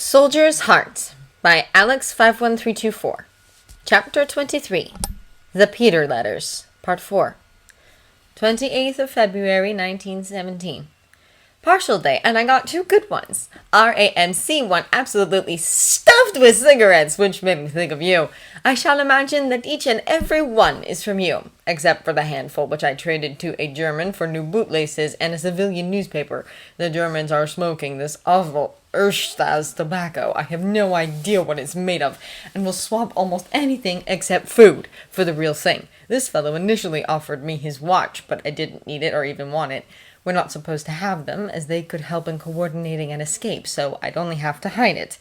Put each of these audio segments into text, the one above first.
Soldier's Heart by Alex51324. Chapter 23. The Peter Letters, Part 4. 28th of February, 1917. Partial day, and I got two good ones. RAMC one absolutely stuffed with cigarettes, which made me think of you. I shall imagine that each and every one is from you, except for the handful which I traded to a German for new bootlaces and a civilian newspaper. The Germans are smoking this awful Erstas tobacco. I have no idea what it's made of, and will swap almost anything except food for the real thing. This fellow initially offered me his watch, but I didn't need it or even want it. We're not supposed to have them, as they could help in coordinating an escape, so I'd only have to hide it.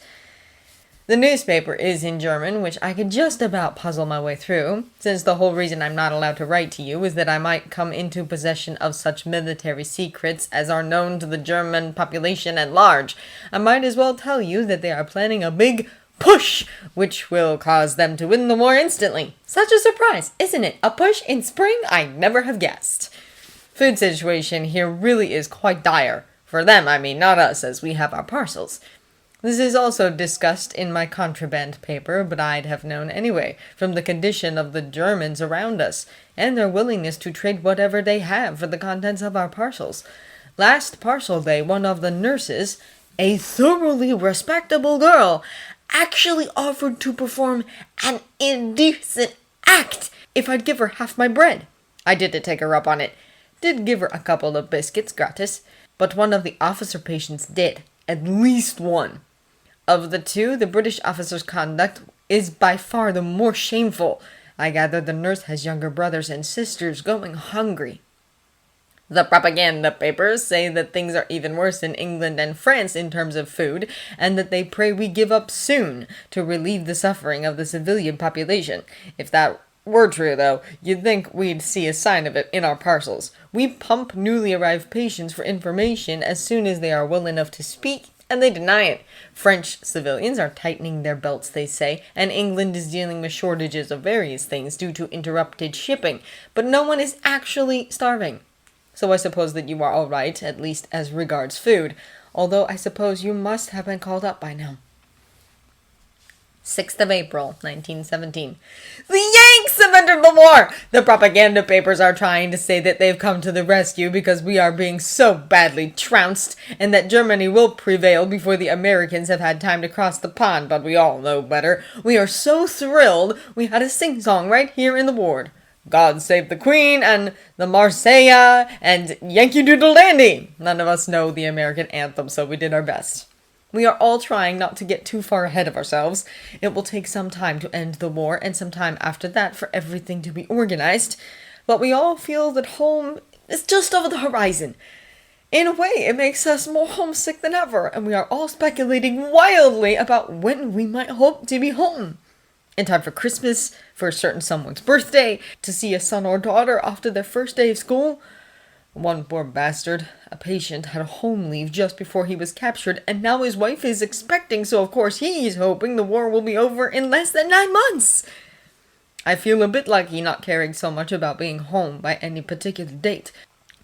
The newspaper is in German, which I could just about puzzle my way through, since the whole reason I'm not allowed to write to you is that I might come into possession of such military secrets as are known to the German population at large. I might as well tell you that they are planning a big push, which will cause them to win the war instantly. Such a surprise, isn't it? A push in spring? I never have guessed. Food situation here really is quite dire. For them, I mean, not us, as we have our parcels. This is also discussed in my contraband paper, but I'd have known anyway, from the condition of the Germans around us, and their willingness to trade whatever they have for the contents of our parcels. Last parcel day, one of the nurses, a thoroughly respectable girl, actually offered to perform an indecent act if I'd give her half my bread. I did take her up on it. Did give her a couple of biscuits gratis, but one of the officer patients did. At least one. Of the two, the British officer's conduct is by far the more shameful. I gather the nurse has younger brothers and sisters going hungry. The propaganda papers say that things are even worse in England and France in terms of food, and that they pray we give up soon to relieve the suffering of the civilian population. If that were true, though, you'd think we'd see a sign of it in our parcels. We pump newly arrived patients for information as soon as they are well enough to speak, and they deny it. French civilians are tightening their belts, they say, and England is dealing with shortages of various things due to interrupted shipping, but no one is actually starving. So I suppose that you are all right, at least as regards food, although I suppose you must have been called up by now. 6th of April, 1917. The Yanks have entered the war! The propaganda papers are trying to say that they've come to the rescue because we are being so badly trounced, and that Germany will prevail before the Americans have had time to cross the pond, but we all know better. We are so thrilled we had a sing-song right here in the ward. God Save the Queen, and the Marseillaise, and Yankee Doodle Dandy. None of us know the American anthem, so we did our best. We are all trying not to get too far ahead of ourselves. It will take some time to end the war, and some time after that for everything to be organized. But we all feel that home is just over the horizon. In a way, it makes us more homesick than ever, and we are all speculating wildly about when we might hope to be home. In time for Christmas, for a certain someone's birthday, to see a son or daughter after their first day of school. One poor bastard, a patient, had a home leave just before he was captured, and now his wife is expecting, so of course he's hoping the war will be over in less than 9 months. I feel a bit lucky not caring so much about being home by any particular date.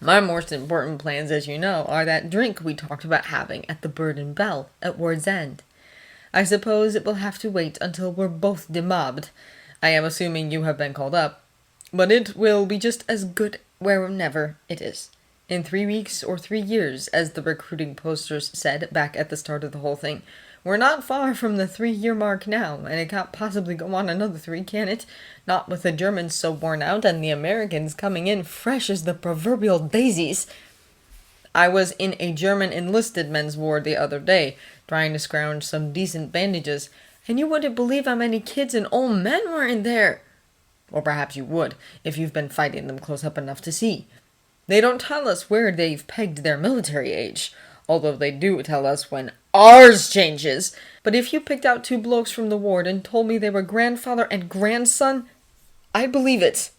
My most important plans, as you know, are that drink we talked about having at the Bird and Bell at Ward's End. I suppose it will have to wait until we're both demobbed. I am assuming you have been called up, but it will be just as good wherever it is. In 3 weeks or 3 years, as the recruiting posters said back at the start of the whole thing. We're not far from the 3-year mark now, and it can't possibly go on another 3, can it? Not with the Germans so worn out and the Americans coming in fresh as the proverbial daisies. I was in a German enlisted men's ward the other day, trying to scrounge some decent bandages, and you wouldn't believe how many kids and old men were in there. Or perhaps you would, if you've been fighting them close up enough to see. They don't tell us where they've pegged their military age, although they do tell us when ours changes. But if you picked out 2 blokes from the ward and told me they were grandfather and grandson, I'd believe it.